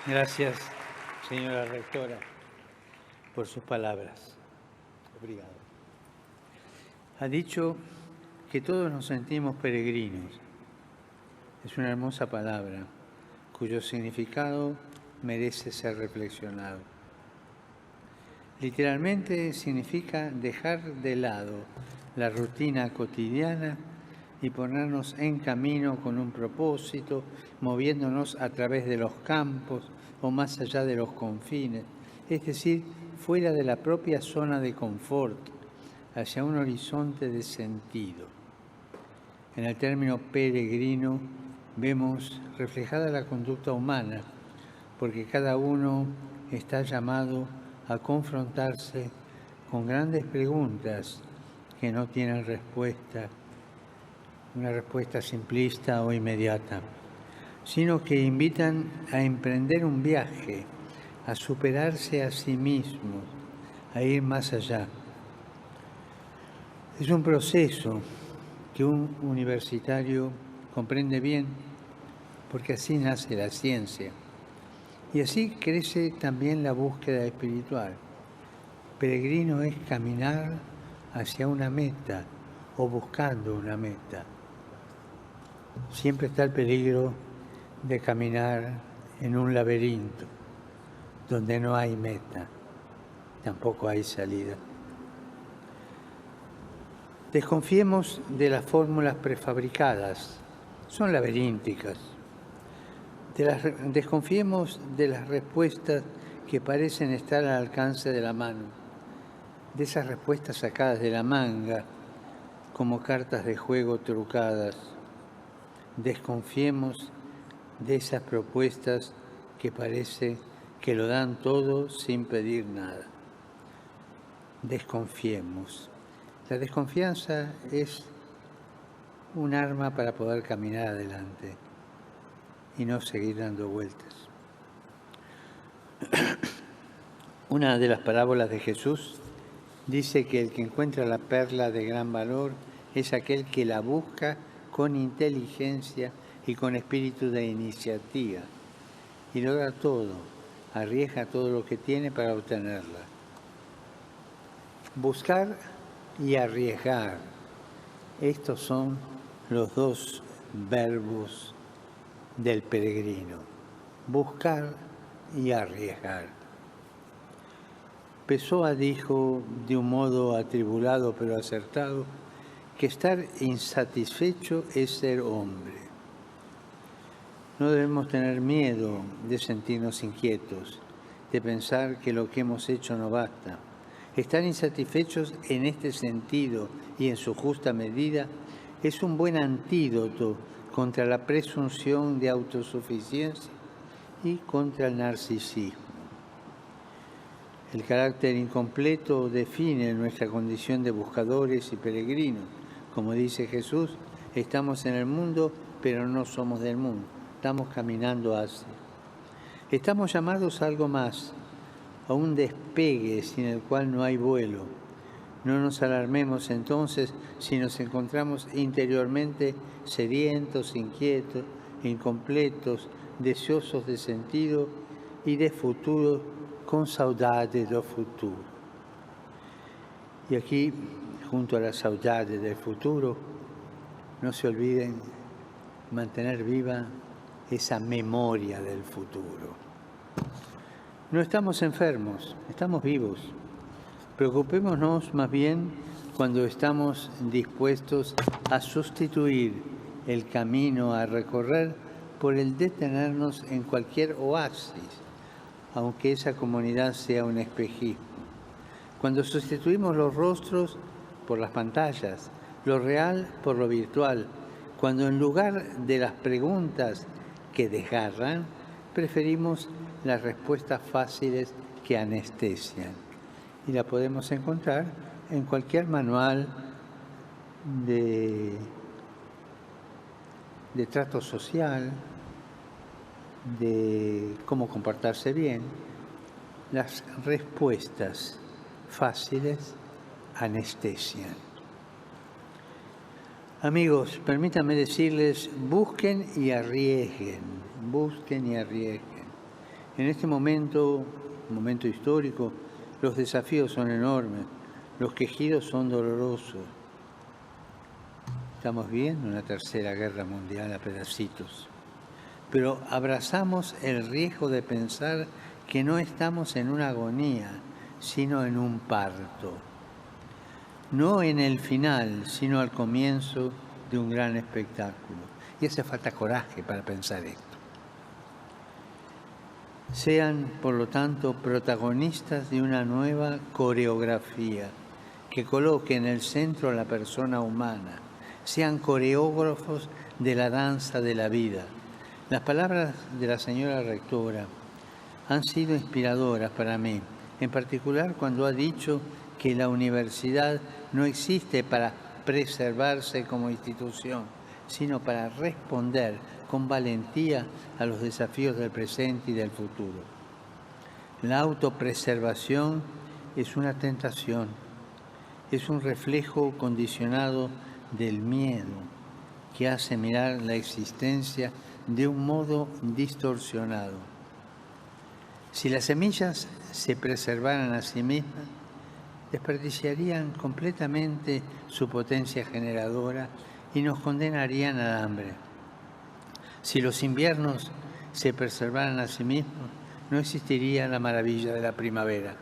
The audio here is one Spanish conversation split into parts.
Gracias, señora rectora, por sus palabras. Obrigado. Ha dicho que todos nos sentimos peregrinos. Es una hermosa palabra cuyo significado merece ser reflexionado. Literalmente significa dejar de lado la rutina cotidiana y ponernos en camino con un propósito, moviéndonos a través de los campos o más allá de los confines, es decir, fuera de la propia zona de confort, hacia un horizonte de sentido. En el término peregrino vemos reflejada la conducta humana, porque cada uno está llamado a confrontarse con grandes preguntas que no tienen respuesta, una respuesta simplista o inmediata, sino que invitan a emprender un viaje, a superarse a sí mismos, a ir más allá. Es un proceso que un universitario comprende bien, porque así nace la ciencia. Y así crece también la búsqueda espiritual. Peregrino es caminar hacia una meta o buscando una meta. Siempre está el peligro de caminar en un laberinto donde no hay meta, tampoco hay salida. Desconfiemos de las fórmulas prefabricadas, son laberínticas. Desconfiemos de las respuestas que parecen estar al alcance de la mano, de esas respuestas sacadas de la manga, como cartas de juego trucadas. Desconfiemos de esas propuestas que parece que lo dan todo sin pedir nada. Desconfiemos. La desconfianza es un arma para poder caminar adelante y no seguir dando vueltas. Una de las parábolas de Jesús dice que el que encuentra la perla de gran valor es aquel que la busca con inteligencia y con espíritu de iniciativa y logra todo, arriesga todo lo que tiene para obtenerla. Buscar y arriesgar, estos son los dos verbos del peregrino, buscar y arriesgar. Pessoa dijo de un modo atribulado pero acertado que estar insatisfecho es ser hombre. No debemos tener miedo de sentirnos inquietos, de pensar que lo que hemos hecho no basta. Estar insatisfechos en este sentido y en su justa medida es un buen antídoto contra la presunción de autosuficiencia y contra el narcisismo. El carácter incompleto define nuestra condición de buscadores y peregrinos. Como dice Jesús, estamos en el mundo, pero no somos del mundo. Estamos caminando hacia. Estamos llamados a algo más, a un despegue sin el cual no hay vuelo. No nos alarmemos entonces si nos encontramos interiormente sedientos, inquietos, incompletos, deseosos de sentido y de futuro, con saudade do futuro. Y aquí, junto a la saudade del futuro, no se olviden mantener viva esa memoria del futuro. No estamos enfermos, estamos vivos. Preocupémonos más bien cuando estamos dispuestos a sustituir el camino a recorrer por el detenernos en cualquier oasis, aunque esa comunidad sea un espejismo. Cuando sustituimos los rostros por las pantallas, lo real por lo virtual, cuando en lugar de las preguntas que desgarran, preferimos las respuestas fáciles que anestesian. Y la podemos encontrar en cualquier manual de trato social, de cómo comportarse bien. Las respuestas fáciles anestesian. Amigos, permítanme decirles, busquen y arriesguen, busquen y arriesguen. En este momento, momento histórico, los desafíos son enormes, los quejidos son dolorosos. Estamos viendo una tercera guerra mundial a pedacitos, pero abrazamos el riesgo de pensar que no estamos en una agonía, sino en un parto. No en el final, sino al comienzo de un gran espectáculo. Y hace falta coraje para pensar esto. Sean, por lo tanto, protagonistas de una nueva coreografía que coloque en el centro a la persona humana. Sean coreógrafos de la danza de la vida. Las palabras de la señora rectora han sido inspiradoras para mí, en particular cuando ha dicho que la universidad no existe para preservarse como institución, sino para responder con valentía a los desafíos del presente y del futuro. La autopreservación es una tentación, es un reflejo condicionado del miedo que hace mirar la existencia de un modo distorsionado. Si las semillas se preservaran a sí mismas, desperdiciarían completamente su potencia generadora y nos condenarían al hambre. Si los inviernos se preservaran a sí mismos, no existiría la maravilla de la primavera.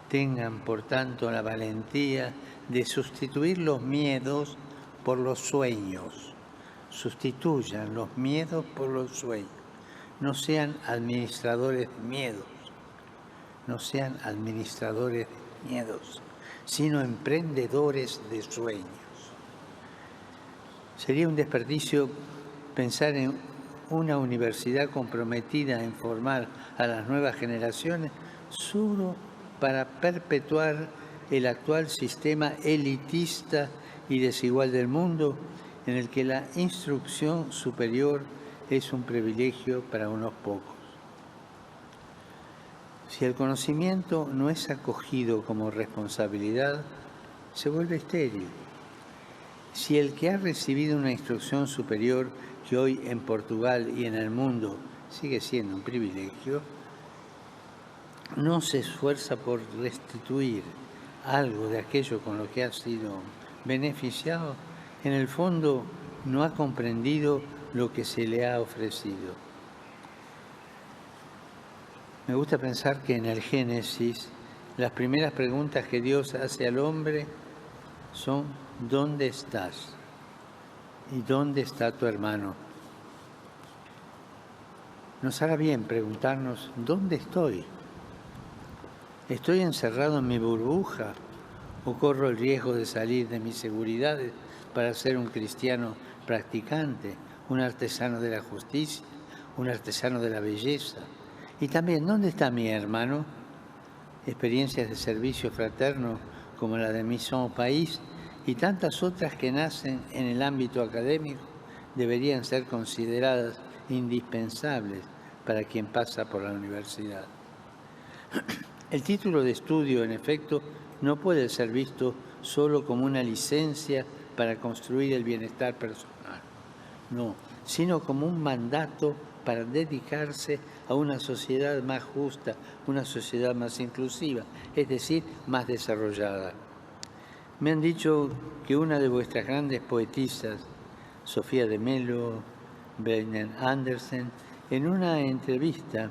Tengan, por tanto, la valentía de sustituir los miedos por los sueños. Sustituyan los miedos por los sueños. No sean administradores de miedos. No sean administradores de miedos, sino emprendedores de sueños. Sería un desperdicio pensar en una universidad comprometida en formar a las nuevas generaciones solo para perpetuar el actual sistema elitista y desigual del mundo, en el que la instrucción superior es un privilegio para unos pocos. Si el conocimiento no es acogido como responsabilidad, se vuelve estéril. Si el que ha recibido una instrucción superior, que hoy en Portugal y en el mundo sigue siendo un privilegio, no se esfuerza por restituir algo de aquello con lo que ha sido beneficiado, en el fondo no ha comprendido lo que se le ha ofrecido. Me gusta pensar que en el Génesis las primeras preguntas que Dios hace al hombre son: ¿dónde estás? ¿Y dónde está tu hermano? Nos hará bien preguntarnos: ¿dónde estoy? ¿Estoy encerrado en mi burbuja o corro el riesgo de salir de mis seguridades para ser un cristiano practicante, un artesano de la justicia, un artesano de la belleza? Y también, ¿dónde está mi hermano? Experiencias de servicio fraterno como la de Mission País y tantas otras que nacen en el ámbito académico deberían ser consideradas indispensables para quien pasa por la universidad. El título de estudio, en efecto, no puede ser visto solo como una licencia para construir el bienestar personal, no, sino como un mandato para dedicarse a una sociedad más justa, una sociedad más inclusiva, es decir, más desarrollada. Me han dicho que una de vuestras grandes poetisas, Sofía de Mello, Breinen Andersen, en una entrevista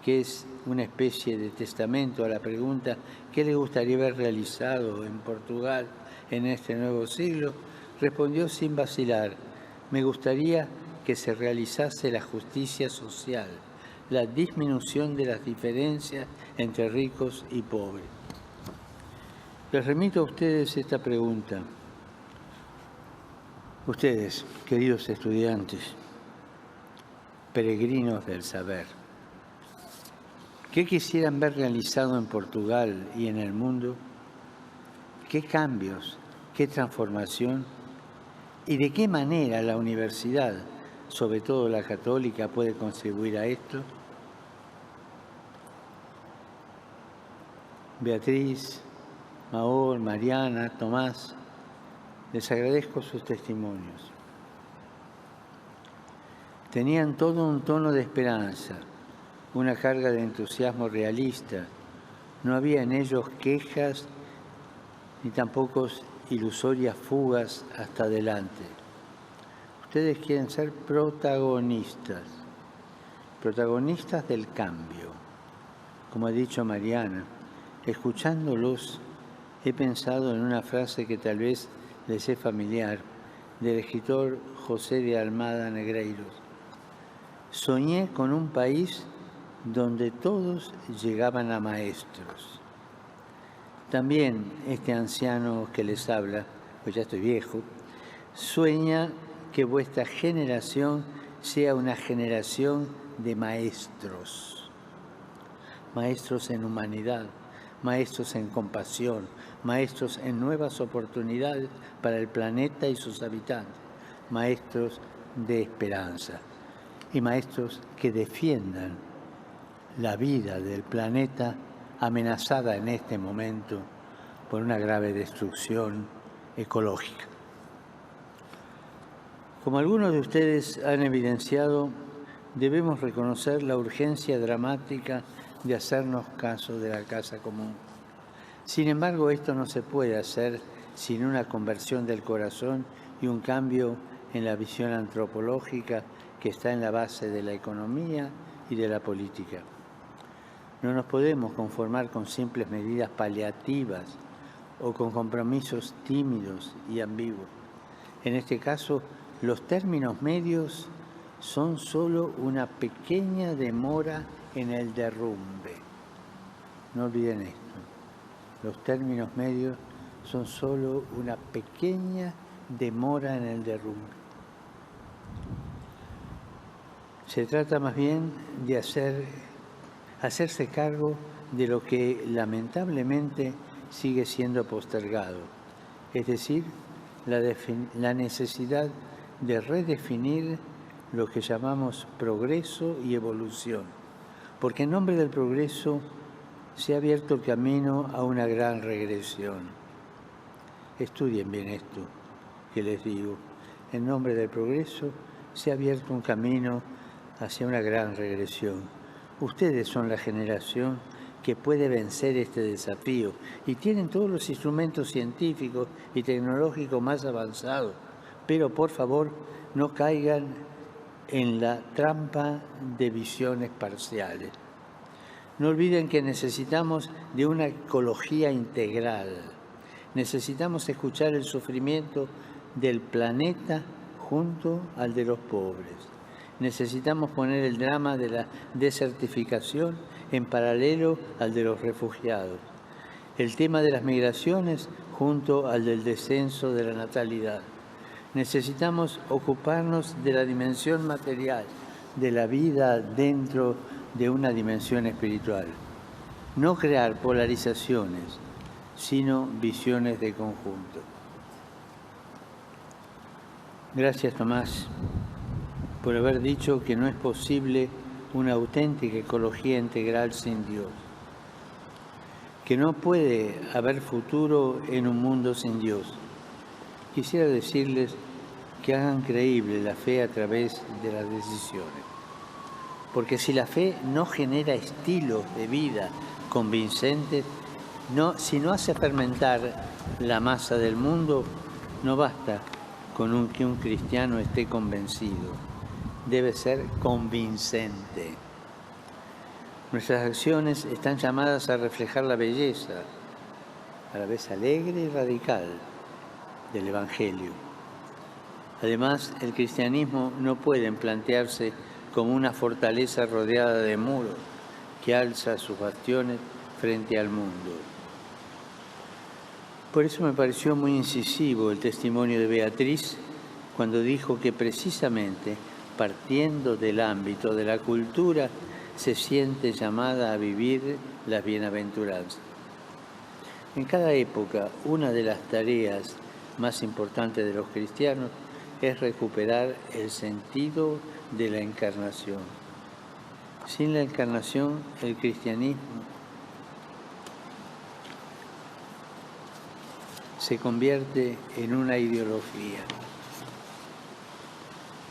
que es una especie de testamento a la pregunta ¿qué le gustaría haber realizado en Portugal en este nuevo siglo?, respondió sin vacilar: me gustaría que se realizase la justicia social, la disminución de las diferencias entre ricos y pobres. Les remito a ustedes esta pregunta. Ustedes, queridos estudiantes, peregrinos del saber, ¿qué quisieran ver realizado en Portugal y en el mundo? ¿Qué cambios, qué transformación y de qué manera la universidad, sobre todo la católica, puede contribuir a esto? Beatriz, Maor, Mariana, Tomás, les agradezco sus testimonios. Tenían todo un tono de esperanza, una carga de entusiasmo realista. No había en ellos quejas ni tampoco ilusorias fugas hasta adelante. Ustedes quieren ser protagonistas del cambio. Como ha dicho Mariana, escuchándolos he pensado en una frase que tal vez les es familiar, del escritor José de Almada Negreiros. Soñé con un país donde todos llegaban a maestros. También este anciano que les habla, pues ya estoy viejo, sueña que vuestra generación sea una generación de maestros. Maestros en humanidad, maestros en compasión, maestros en nuevas oportunidades para el planeta y sus habitantes, maestros de esperanza y maestros que defiendan la vida del planeta amenazada en este momento por una grave destrucción ecológica. Como algunos de ustedes han evidenciado, debemos reconocer la urgencia dramática de hacernos caso de la casa común. Sin embargo, esto no se puede hacer sin una conversión del corazón y un cambio en la visión antropológica que está en la base de la economía y de la política. No nos podemos conformar con simples medidas paliativas o con compromisos tímidos y ambiguos. En este caso, los términos medios son solo una pequeña demora en el derrumbe. No olviden esto. Los términos medios son solo una pequeña demora en el derrumbe. Se trata más bien de hacerse cargo de lo que lamentablemente sigue siendo postergado, es decir, la necesidad de redefinir lo que llamamos progreso y evolución, porque en nombre del progreso se ha abierto el camino a una gran regresión. Estudien bien esto que les digo. En nombre del progreso se ha abierto un camino hacia una gran regresión. Ustedes son la generación que puede vencer este desafío y tienen todos los instrumentos científicos y tecnológicos más avanzados, pero por favor no caigan en la trampa de visiones parciales. No olviden que necesitamos de una ecología integral. Necesitamos escuchar el sufrimiento del planeta junto al de los pobres. Necesitamos poner el drama de la desertificación en paralelo al de los refugiados. El tema de las migraciones junto al del descenso de la natalidad. Necesitamos ocuparnos de la dimensión material, de la vida dentro de una dimensión espiritual. No crear polarizaciones, sino visiones de conjunto. Gracias, Tomás, por haber dicho que no es posible una auténtica ecología integral sin Dios, que no puede haber futuro en un mundo sin Dios. Quisiera decirles que hagan creíble la fe a través de las decisiones, porque si la fe no genera estilos de vida convincentes, si no hace fermentar la masa del mundo, no basta con que un cristiano esté convencido, debe ser convincente. Nuestras acciones están llamadas a reflejar la belleza, a la vez alegre y radical, del Evangelio. Además, el cristianismo no puede plantearse como una fortaleza rodeada de muros que alza sus bastiones frente al mundo. Por eso me pareció muy incisivo el testimonio de Beatriz cuando dijo que precisamente partiendo del ámbito de la cultura se siente llamada a vivir las bienaventuranzas. En cada época, una de las tareas más importantes de los cristianos es recuperar el sentido de la encarnación. Sin la encarnación, el cristianismo se convierte en una ideología.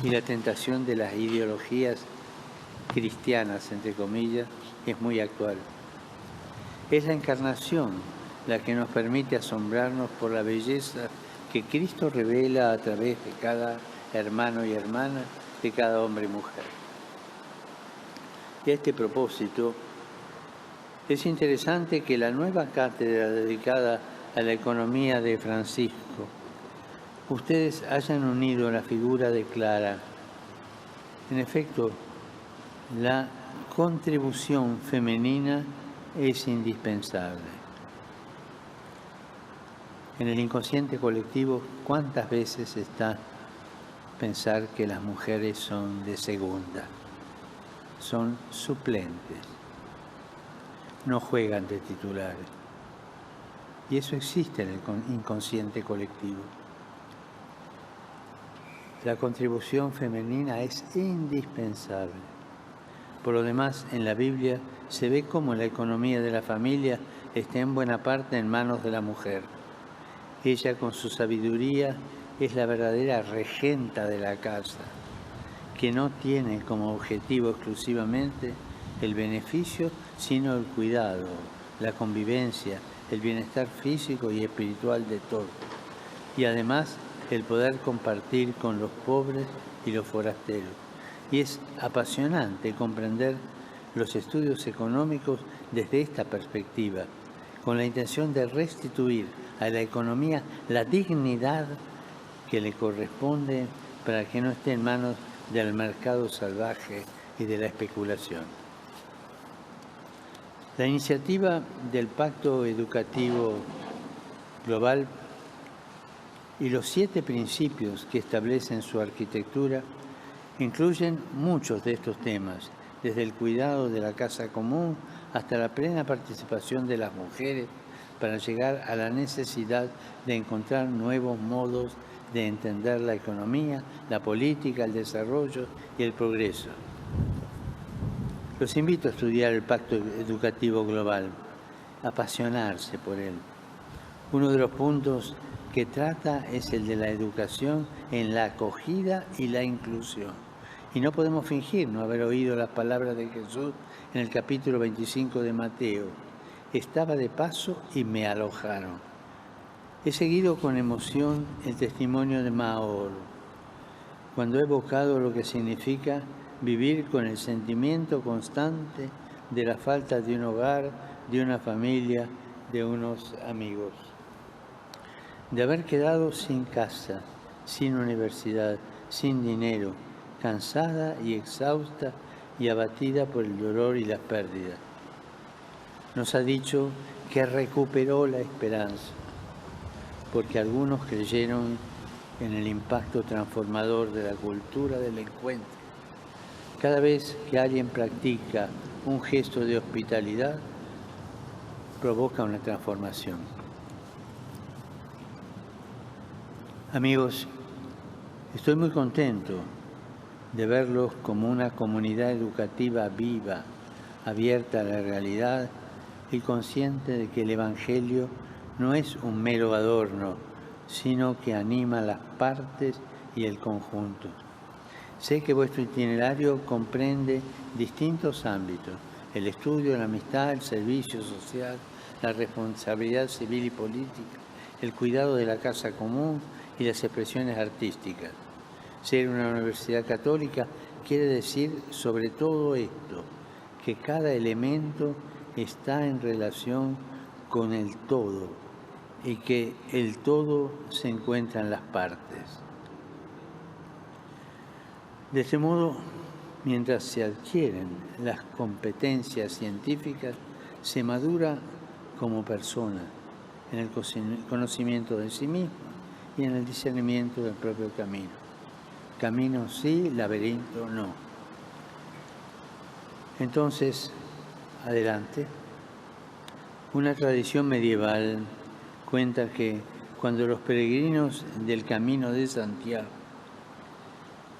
Y la tentación de las ideologías cristianas, entre comillas, es muy actual. Es la encarnación la que nos permite asombrarnos por la belleza que Cristo revela a través de cada hermano y hermana, de cada hombre y mujer. Y a este propósito, es interesante que la nueva cátedra dedicada a la economía de Francisco, ustedes hayan unido la figura de Clara. En efecto, la contribución femenina es indispensable. En el inconsciente colectivo, ¿cuántas veces está pensar que las mujeres son de segunda? Son suplentes, no juegan de titulares. Y eso existe en el inconsciente colectivo. La contribución femenina es indispensable. Por lo demás, en la Biblia se ve cómo la economía de la familia está en buena parte en manos de la mujer. Ella, con su sabiduría, es la verdadera regenta de la casa, que no tiene como objetivo exclusivamente el beneficio, sino el cuidado, la convivencia, el bienestar físico y espiritual de todos. Y además, el poder compartir con los pobres y los forasteros. Y es apasionante comprender los estudios económicos desde esta perspectiva, con la intención de restituir a la economía la dignidad que le corresponde para que no esté en manos del mercado salvaje y de la especulación. La iniciativa del Pacto Educativo Global y los 7 principios que establecen su arquitectura incluyen muchos de estos temas, desde el cuidado de la casa común hasta la plena participación de las mujeres para llegar a la necesidad de encontrar nuevos modos de entender la economía, la política, el desarrollo y el progreso. Los invito a estudiar el Pacto Educativo Global, a apasionarse por él. Uno de los puntos que trata es el de la educación en la acogida y la inclusión. Y no podemos fingir no haber oído las palabras de Jesús en el capítulo 25 de Mateo. Estaba de paso y me alojaron. He seguido con emoción el testimonio de Maor, cuando he evocado lo que significa vivir con el sentimiento constante de la falta de un hogar, de una familia, de unos amigos. De haber quedado sin casa, sin universidad, sin dinero, cansada y exhausta y abatida por el dolor y la pérdida. Nos ha dicho que recuperó la esperanza, porque algunos creyeron en el impacto transformador de la cultura del encuentro. Cada vez que alguien practica un gesto de hospitalidad, provoca una transformación. Amigos, estoy muy contento de verlos como una comunidad educativa viva, abierta a la realidad y consciente de que el Evangelio no es un mero adorno, sino que anima las partes y el conjunto. Sé que vuestro itinerario comprende distintos ámbitos: el estudio, la amistad, el servicio social, la responsabilidad civil y política, el cuidado de la casa común y las expresiones artísticas. Ser una universidad católica quiere decir sobre todo esto, que cada elemento está en relación con el todo y que el todo se encuentra en las partes. De este modo, mientras se adquieren las competencias científicas, se madura como persona en el conocimiento de sí mismo y en el discernimiento del propio camino. Camino sí, laberinto no. Entonces, adelante. Una tradición medieval cuenta que cuando los peregrinos del Camino de Santiago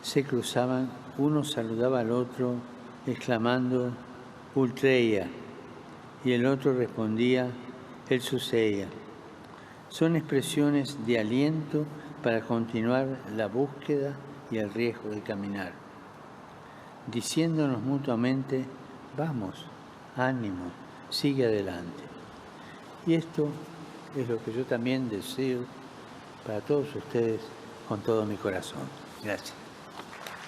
se cruzaban, uno saludaba al otro exclamando Ultreia y el otro respondía El Suseia. Son expresiones de aliento para continuar la búsqueda y el riesgo de caminar. diciéndonos mutuamente, vamos, ánimo, sigue adelante. Y esto es lo que yo también deseo para todos ustedes con todo mi corazón. Gracias.